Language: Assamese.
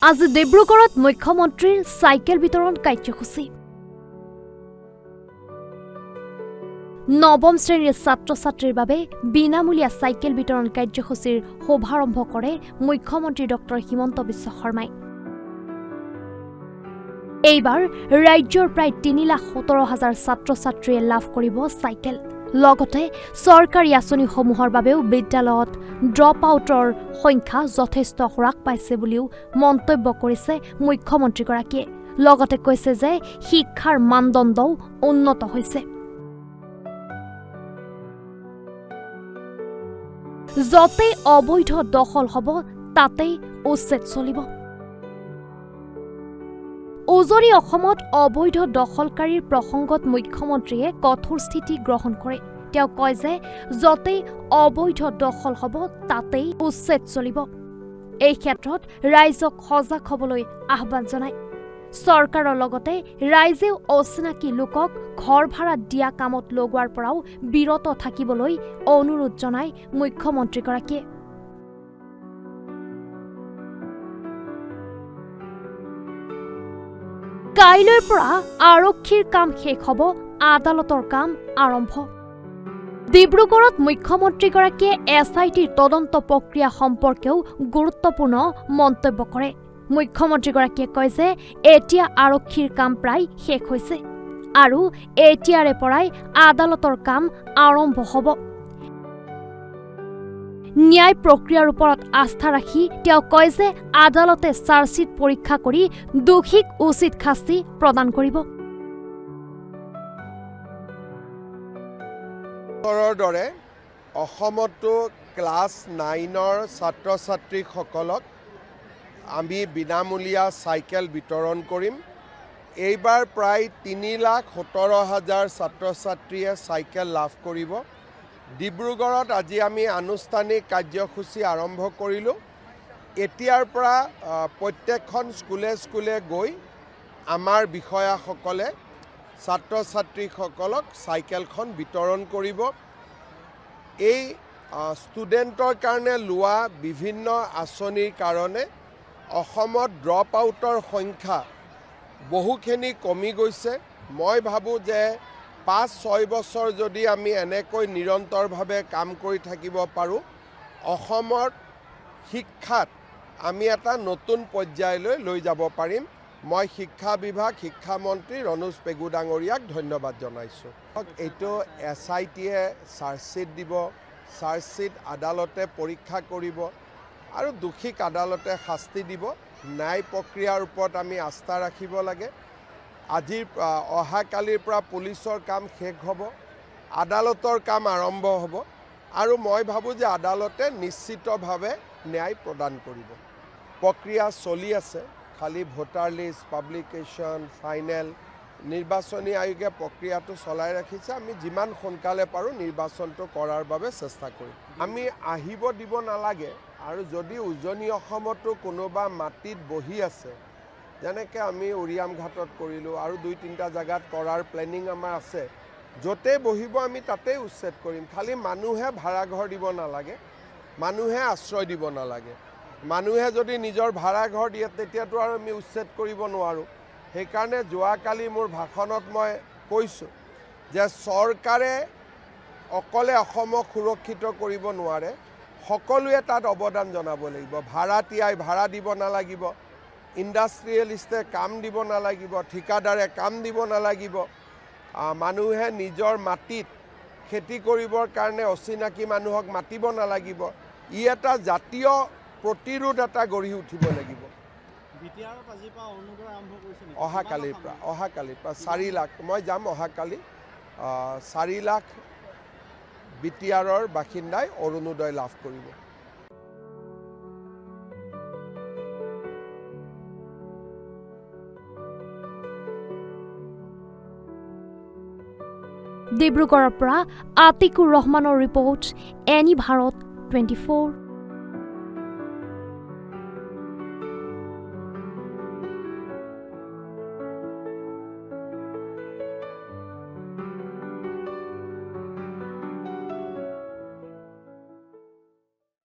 আজি ডিব্ৰুগড়ত মুখ্যমন্ত্ৰীৰ চাইকেল বিতৰণ কাৰ্যসূচী। নৱম শ্ৰেণীৰ ছাত্ৰ-ছাত্ৰীৰ বাবে বিনামূলীয়া চাইকেল বিতৰণ কাৰ্যসূচীৰ শুভাৰম্ভ কৰে মুখ্যমন্ত্ৰী ডক্টৰ হিমন্ত বিশ্ব শৰ্মাই। এইবাৰ ৰাজ্যৰ প্ৰায় ৩,১৭,০০০ ছাত্ৰ-ছাত্ৰীয়ে লাভ কৰিব চাইকেল। লগতে চৰকাৰী আঁচনিসমূহৰ বাবেও বিদ্যালয়ত ড্ৰপ আউটৰ সংখ্যা যথেষ্ট হ্ৰাস পাইছে বুলিও মন্তব্য কৰিছে মুখ্যমন্ত্ৰীগৰাকীয়ে। লগতে কৈছে যে শিক্ষাৰ মানদণ্ডও উন্নত হৈছে। য'তেই অবৈধ দখল হ'ব তাতেই উচ্ছেদ চলিব। উজনি অসমত অবৈধ দখলকাৰীৰ প্ৰসংগত মুখ্যমন্ত্ৰীয়ে কঠোৰ স্থিতি গ্ৰহণ কৰে। তেওঁ কয় যে য'তেই অবৈধ দখল হ'ব তাতেই উচ্ছেদ চলিব। এই ক্ষেত্ৰত ৰাইজক সজাগ হ'বলৈ আহ্বান জনায়। চৰকাৰৰ লগতে ৰাইজেও অচিনাকি লোকক ঘৰ ভাড়া দিয়া কামত লগোৱাৰ পৰাও বিৰত থাকিবলৈ অনুৰোধ জনায় মুখ্যমন্ত্ৰীগৰাকীয়ে। কাইলৈৰ পৰা আৰক্ষীৰ কাম শেষ হ'ব, আদালতৰ কাম আৰম্ভ। ডিব্ৰুগড়ত মুখ্যমন্ত্ৰীগৰাকীয়ে SITৰ তদন্ত প্ৰক্ৰিয়া সম্পৰ্কেও গুৰুত্বপূৰ্ণ মন্তব্য কৰে। মুখ্যমন্ত্ৰীগৰাকীয়ে কয় যে এতিয়া আৰক্ষীৰ কাম প্ৰায় শেষ হৈছে আৰু এতিয়াৰে পৰাই আদালতৰ কাম আৰম্ভ হ'ব। ন্যায় প্ৰক্ৰিয়াৰ ওপৰত আস্থা ৰাখি তেওঁ কয় যে আদালতে চাৰ্জশ্বিট পৰীক্ষা কৰি দোষীক উচিত শাস্তি প্ৰদান কৰিব। দৰে অসমতো ক্লাছ 9ৰ ছাত্ৰ-ছাত্ৰীসকলক আমি বিনামূলীয়া চাইকেল বিতৰণ কৰিম। এইবাৰ প্ৰায় ৩,১৭,০০০ ছাত্ৰ-ছাত্ৰীয়ে চাইকেল লাভ কৰিব। ডিব্ৰুগড়ত আজি আমি আনুষ্ঠানিক কাৰ্যসূচী আৰম্ভ কৰিলোঁ। এতিয়াৰ পৰা প্ৰত্যেকখন স্কুলে গৈ আমাৰ বিষয়াসকলে ছাত্ৰ-ছাত্ৰীসকলক চাইকেলখন বিতৰণ কৰিব। এই ষ্টুডেণ্টৰ কাৰণে লোৱা বিভিন্ন আঁচনিৰ কাৰণে অসমত ড্ৰপ আউটৰ সংখ্যা বহুখিনি কমি গৈছে। মই ভাবোঁ যে ৫-৬ বছৰ যদি আমি এনেকৈ নিৰন্তৰভাৱে কাম কৰি থাকিব পাৰোঁ, অসমৰ শিক্ষাত আমি এটা নতুন পৰ্যায়লৈ লৈ যাব পাৰিম। মই শিক্ষা বিভাগ, শিক্ষামন্ত্ৰী ৰণোজ পেগু ডাঙৰীয়াক ধন্যবাদ জনাইছোঁ। এইটো SITয়ে চাৰ্জশ্বিট দিব, চাৰ্জশ্বিট আদালতে পৰীক্ষা কৰিব আৰু দোষীক আদালতে শাস্তি দিব। ন্যায় প্ৰক্ৰিয়াৰ ওপৰত আমি আস্থা ৰাখিব লাগে। অহাকালিৰ পৰা পুলিচৰ কাম শেষ হ'ব, আদালতৰ কাম আৰম্ভ হ'ব আৰু মই ভাবোঁ যে আদালতে নিশ্চিতভাৱে ন্যায় প্ৰদান কৰিব। প্ৰক্ৰিয়া চলি আছে, খালি ভোটাৰ লিষ্ট, পাব্লিকেশ্যন, ফাইনেল নিৰ্বাচনী আয়োগে প্ৰক্ৰিয়াটো চলাই ৰাখিছে। আমি যিমান সোনকালে পাৰোঁ নিৰ্বাচনটো কৰাৰ বাবে চেষ্টা কৰিম। আমি আহিব দিব নালাগে আৰু যদি উজনি অসমতো কোনোবা মাটিত বহি আছে, যেনেকৈ আমি উৰিয়াম ঘাটত কৰিলোঁ আৰু 2-3টা জেগাত কৰাৰ প্লেনিং আমাৰ আছে, য'তেই বহিব আমি তাতেই উচ্ছেদ কৰিম। খালি মানুহে ভাড়াঘৰ দিব নালাগে, মানুহে আশ্ৰয় দিব নালাগে। মানুহে যদি নিজৰ ভাড়াঘৰ দিয়ে তেতিয়াতো আৰু আমি উচ্ছেদ কৰিব নোৱাৰোঁ। সেইকাৰণে যোৱাকালি মোৰ ভাষণত মই কৈছোঁ যে চৰকাৰে অকলে অসমক সুৰক্ষিত কৰিব নোৱাৰে, সকলোৱে তাত অৱদান জনাব লাগিব। ভাড়াতীয়াই ভাড়া দিব নালাগিব, ইণ্ডাষ্ট্ৰিয়েলিষ্টে কাম দিব নালাগিব, ঠিকাদাৰে কাম দিব নালাগিব। মানুহে নিজৰ মাটিত খেতি কৰিবৰ কাৰণে অচিনাকি মানুহক মাতিব নালাগিব। ই এটা জাতীয় প্ৰতিৰোধ এটা গঢ়ি উঠিব লাগিব। অহাকালিৰ পৰা 4 লাখ, মই যাম অহাকালি, 4 লাখ BTRৰ বাসিন্দাই অৰুণোদয় লাভ কৰিব। ডিব্ৰুগড়ৰ পৰা আতিকুৰ ৰহমানৰ ৰিপৰ্ট, এনি ভাৰত 24।